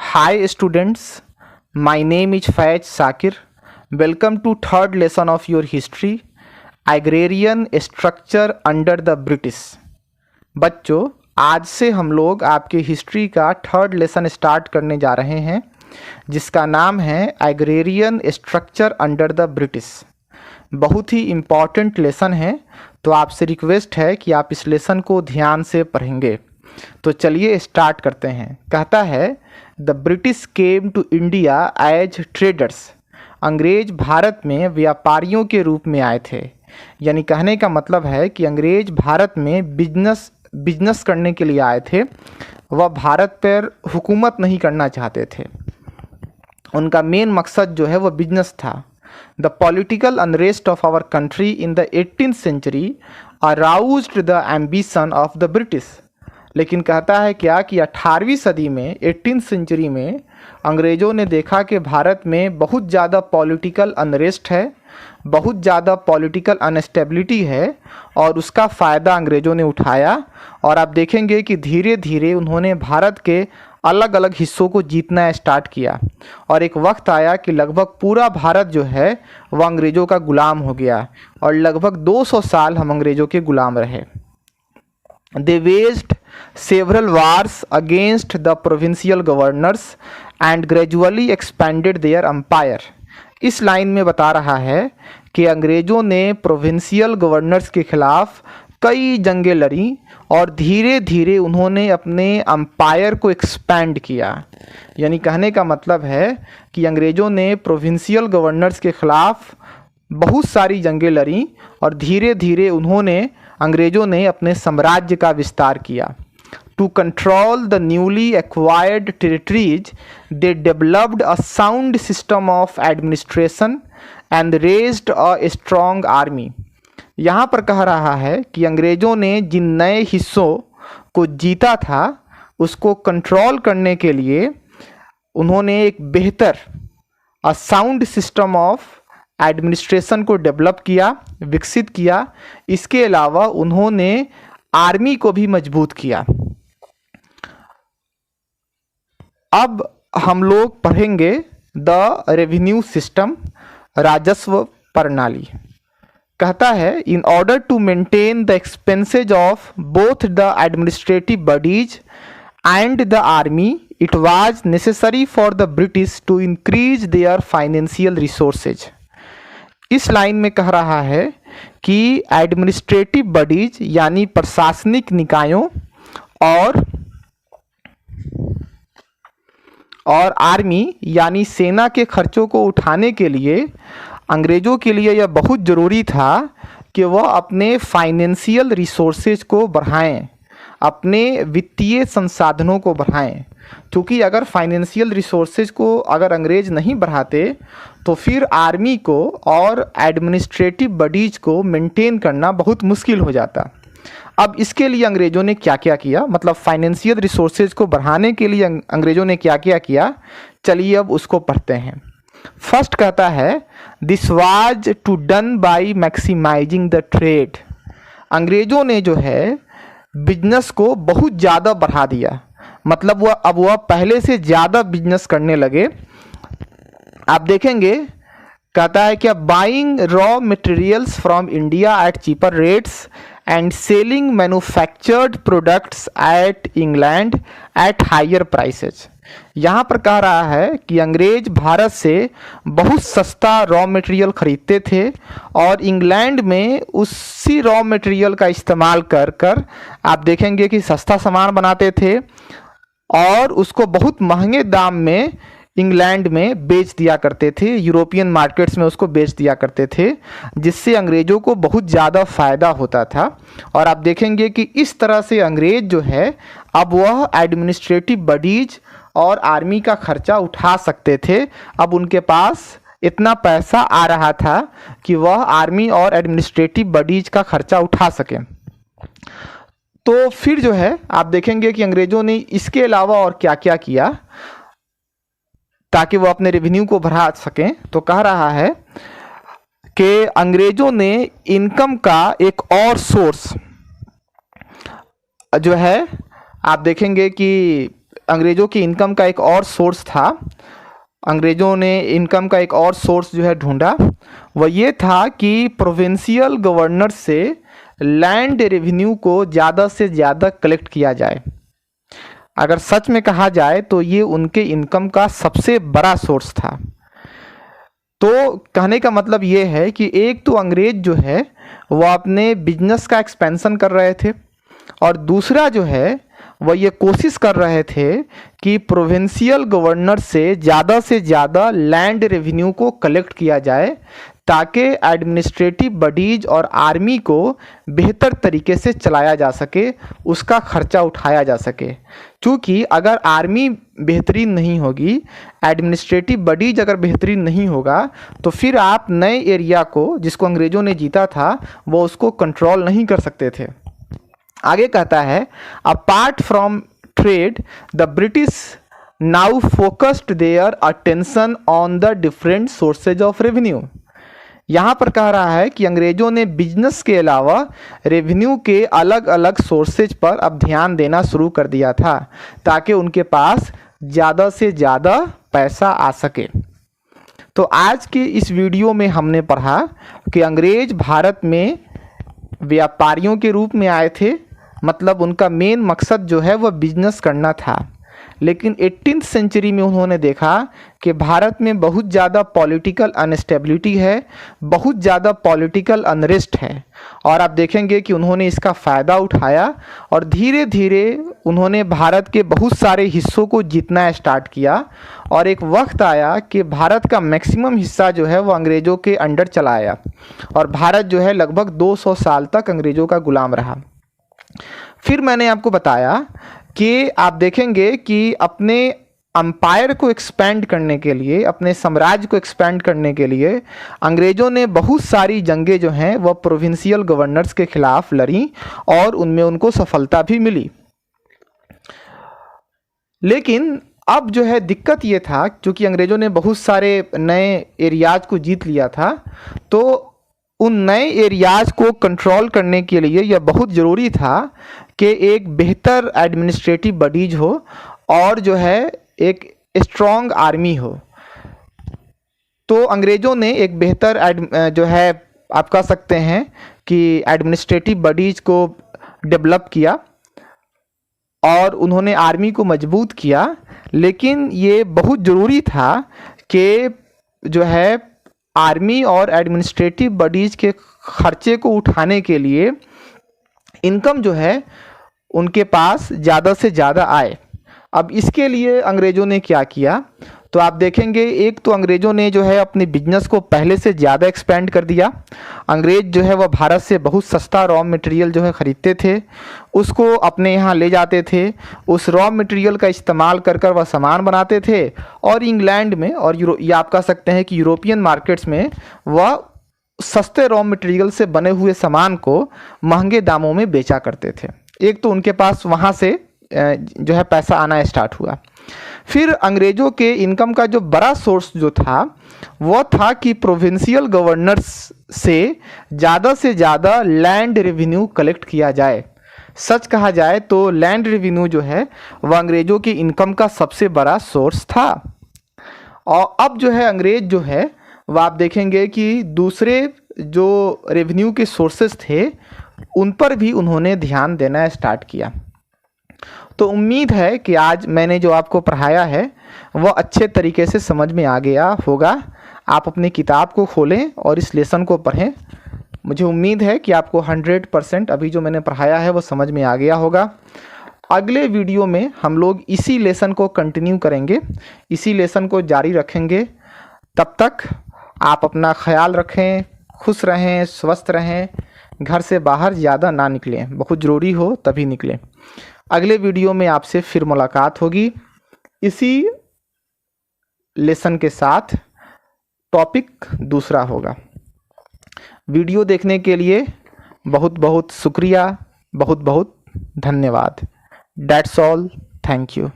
Hi students, my name is Faiz Sakir. Welcome to third lesson of your history, Agrarian Structure under the British. बच्चों, आज से हम लोग आपके history का थर्ड लेसन स्टार्ट करने जा रहे हैं जिसका नाम है agrarian structure under the British. बहुत ही इम्पॉर्टेंट लेसन है, तो आपसे रिक्वेस्ट है कि आप इस लेसन को ध्यान से पढ़ेंगे। तो चलिए स्टार्ट करते हैं। कहता है the British came to India as traders. अंग्रेज भारत में व्यापारियों के रूप में आए थे। यानी कहने का मतलब है कि अंग्रेज भारत में बिजनेस करने के लिए आए थे। वह भारत पर हुकूमत नहीं करना चाहते थे। उनका मेन मकसद जो है वह बिजनेस था। The political unrest of our country in the 18th century aroused the ambition of the British. लेकिन कहता है क्या कि 18वीं सदी में 18th सेंचुरी में अंग्रेज़ों ने देखा कि भारत में बहुत ज़्यादा पॉलिटिकल अनरेस्ट है, बहुत ज़्यादा पॉलिटिकल अनस्टेबिलिटी है और उसका फ़ायदा अंग्रेज़ों ने उठाया। और आप देखेंगे कि धीरे धीरे उन्होंने भारत के अलग अलग हिस्सों को जीतना स्टार्ट किया और एक वक्त आया कि लगभग पूरा भारत जो है वह अंग्रेज़ों का गुलाम हो गया और लगभग 200 साल हम अंग्रेज़ों के गुलाम रहे। They waged several wars against the provincial governors and gradually expanded their empire. इस लाइन में बता रहा है कि अंग्रेज़ों ने प्रोविंशियल गवर्नर्स के खिलाफ कई जंगें लड़ी और धीरे धीरे उन्होंने अपने अम्पायर को एक्सपैंड किया। यानी कहने का मतलब है कि अंग्रेज़ों ने प्रोविंशियल गवर्नर्स के खिलाफ बहुत सारी जंगें लड़ी और धीरे धीरे अंग्रेज़ों ने अपने साम्राज्य का विस्तार किया। To control the newly acquired territories they developed a sound system of administration and raised a strong army. यहाँ पर कह रहा है कि अंग्रेज़ों ने जिन नए हिस्सों को जीता था उसको कंट्रोल करने के लिए उन्होंने एक बेहतर साउंड सिस्टम ऑफ एडमिनिस्ट्रेशन को डेवलप किया, विकसित किया। इसके अलावा उन्होंने आर्मी को भी मजबूत किया। अब हम लोग पढ़ेंगे द रेवेन्यू सिस्टम, राजस्व प्रणाली। कहता है in order to maintain the expenses of both the administrative bodies and the army it was necessary for the British to increase their financial resources. इस लाइन में कह रहा है कि एडमिनिस्ट्रेटिव बॉडीज यानी प्रशासनिक निकायों और आर्मी यानी सेना के खर्चों को उठाने के लिए अंग्रेज़ों के लिए यह बहुत ज़रूरी था कि वह अपने फाइनेंशियल रिसोर्सेज को बढ़ाएं, अपने वित्तीय संसाधनों को बढ़ाएं। क्योंकि अगर फाइनेंशियल रिसोर्सेज को अगर अंग्रेज़ नहीं बढ़ाते तो फिर आर्मी को और एडमिनिस्ट्रेटिव बॉडीज़ को मेंटेन करना बहुत मुश्किल हो जाता। अब इसके लिए अंग्रेज़ों ने क्या क्या किया, मतलब फाइनेंशियल रिसोर्सेज को बढ़ाने के लिए अंग्रेज़ों ने क्या क्या किया, चलिए अब उसको पढ़ते हैं। फर्स्ट कहता है this was to done by maximizing the trade. अंग्रेज़ों ने जो है बिजनेस को बहुत ज़्यादा बढ़ा दिया, मतलब वह पहले से ज़्यादा बिजनेस करने लगे। आप देखेंगे कहता है कि buying raw materials from India at cheaper rates and selling manufactured products at England at higher prices. यहाँ पर कह रहा है कि अंग्रेज भारत से बहुत सस्ता रॉ मटेरियल खरीदते थे और इंग्लैंड में उसी रॉ मटेरियल का इस्तेमाल कर आप देखेंगे कि सस्ता सामान बनाते थे और उसको बहुत महंगे दाम में इंग्लैंड में बेच दिया करते थे, यूरोपियन मार्केट्स में उसको बेच दिया करते थे, जिससे अंग्रेज़ों को बहुत ज़्यादा फ़ायदा होता था। और आप देखेंगे कि इस तरह से अंग्रेज़ जो है अब वह एडमिनिस्ट्रेटिव बॉडीज़ और आर्मी का खर्चा उठा सकते थे। अब उनके पास इतना पैसा आ रहा था कि वह आर्मी और एडमिनिस्ट्रेटिव बॉडीज़ का खर्चा उठा सकें। तो फिर जो है आप देखेंगे कि अंग्रेज़ों ने इसके अलावा और क्या क्या किया ताकि वो अपने रेवेन्यू को बढ़ा सकें। तो कह रहा है कि अंग्रेज़ों ने इनकम का एक और सोर्स जो है आप देखेंगे कि अंग्रेज़ों की इनकम का एक और सोर्स था, अंग्रेज़ों ने इनकम का एक और सोर्स जो है ढूंढा, वह ये था कि प्रोविंशियल गवर्नर से लैंड रेवेन्यू को ज़्यादा से ज़्यादा कलेक्ट किया जाए। अगर सच में कहा जाए तो ये उनके इनकम का सबसे बड़ा सोर्स था। तो कहने का मतलब ये है कि एक तो अंग्रेज जो है वह अपने बिजनेस का एक्सपेंशन कर रहे थे, और दूसरा जो है वह ये कोशिश कर रहे थे कि प्रोविंशियल गवर्नर से ज़्यादा लैंड रेवेन्यू को कलेक्ट किया जाए, ताकि एडमिनिस्ट्रेटिव बॉडीज और आर्मी को बेहतर तरीके से चलाया जा सके, उसका खर्चा उठाया जा सके। क्योंकि अगर आर्मी बेहतरीन नहीं होगी, एडमिनिस्ट्रेटिव बॉडीज अगर बेहतरीन नहीं होगा, तो फिर आप नए एरिया को, जिसको अंग्रेज़ों ने जीता था, वो उसको कंट्रोल नहीं कर सकते थे। आगे कहता है, apart from trade the British now focused their attention on the different sources of revenue. यहाँ पर कह रहा है कि अंग्रेज़ों ने बिजनेस के अलावा रेवेन्यू के अलग अलग सोर्सेज पर अब ध्यान देना शुरू कर दिया था, ताकि उनके पास ज़्यादा से ज़्यादा पैसा आ सके। तो आज के इस वीडियो में हमने पढ़ा कि अंग्रेज़ भारत में व्यापारियों के रूप में आए थे, मतलब उनका मेन मकसद जो है वह बिजनेस करना था। लेकिन 18th सेंचुरी में उन्होंने देखा कि भारत में बहुत ज़्यादा पॉलिटिकल अनस्टेबिलिटी है, बहुत ज़्यादा पॉलिटिकल अनरेस्ट है, और आप देखेंगे कि उन्होंने इसका फ़ायदा उठाया और धीरे धीरे उन्होंने भारत के बहुत सारे हिस्सों को जीतना स्टार्ट किया। और एक वक्त आया कि भारत का मैक्सिमम हिस्सा जो है वो अंग्रेज़ों के अंडर चला आया, और भारत जो है लगभग 200 साल तक अंग्रेज़ों का गुलाम रहा। फिर मैंने आपको बताया कि आप देखेंगे कि अपने अम्पायर को एक्सपेंड करने के लिए, अपने साम्राज्य को एक्सपेंड करने के लिए अंग्रेज़ों ने बहुत सारी जंगें जो हैं वह प्रोविंशियल गवर्नर्स के खिलाफ लड़ी, और उनमें उनको सफलता भी मिली। लेकिन अब जो है दिक्कत ये था, क्योंकि अंग्रेज़ों ने बहुत सारे नए एरियाज़ को जीत लिया था, तो उन नए एरियाज़ को कंट्रोल करने के लिए यह बहुत ज़रूरी था कि एक बेहतर एडमिनिस्ट्रेटिव बॉडीज हो और जो है एक स्ट्रॉन्ग आर्मी हो। तो अंग्रेज़ों ने एक बेहतर जो है आप कह सकते हैं कि एडमिनिस्ट्रेटिव बॉडीज को डेवलप किया, और उन्होंने आर्मी को मजबूत किया। लेकिन ये बहुत ज़रूरी था कि जो है आर्मी और एडमिनिस्ट्रेटिव बॉडीज़ के खर्चे को उठाने के लिए इनकम जो है उनके पास ज़्यादा से ज़्यादा आए। अब इसके लिए अंग्रेज़ों ने क्या किया, तो आप देखेंगे एक तो अंग्रेज़ों ने जो है अपने बिजनेस को पहले से ज़्यादा एक्सपेंड कर दिया। अंग्रेज़ जो है वह भारत से बहुत सस्ता रॉ मटेरियल जो है ख़रीदते थे, उसको अपने यहाँ ले जाते थे, उस रॉ मटेरियल का इस्तेमाल कर कर वह सामान बनाते थे, और इंग्लैंड में और या आप कह सकते हैं कि यूरोपियन मार्केट्स में वह सस्ते रॉ मटेरियल से बने हुए सामान को महंगे दामों में बेचा करते थे। एक तो उनके पास वहाँ से जो है पैसा आना स्टार्ट हुआ। फिर अंग्रेज़ों के इनकम का जो बड़ा सोर्स जो था वो था कि प्रोविंशियल गवर्नर्स से ज़्यादा लैंड रेवेन्यू कलेक्ट किया जाए। सच कहा जाए तो लैंड रेवेन्यू जो है वह अंग्रेज़ों की इनकम का सबसे बड़ा सोर्स था। और अब जो है अंग्रेज़ जो है वह आप देखेंगे कि दूसरे जो रेवेन्यू के सोर्सेस थे उन पर भी उन्होंने ध्यान देना स्टार्ट किया। तो उम्मीद है कि आज मैंने जो आपको पढ़ाया है वह अच्छे तरीके से समझ में आ गया होगा। आप अपनी किताब को खोलें और इस लेसन को पढ़ें। मुझे उम्मीद है कि आपको 100% अभी जो मैंने पढ़ाया है वो समझ में आ गया होगा। अगले वीडियो में हम लोग इसी लेसन को कंटिन्यू करेंगे, इसी लेसन को जारी रखेंगे। तब तक आप अपना ख्याल रखें, खुश रहें, स्वस्थ रहें, घर से बाहर ज़्यादा ना निकलें, बहुत ज़रूरी हो तभी निकलें। अगले वीडियो में आपसे फिर मुलाकात होगी इसी लेसन के साथ। टॉपिक दूसरा होगा। वीडियो देखने के लिए बहुत बहुत शुक्रिया, बहुत बहुत धन्यवाद। That's all. Thank you.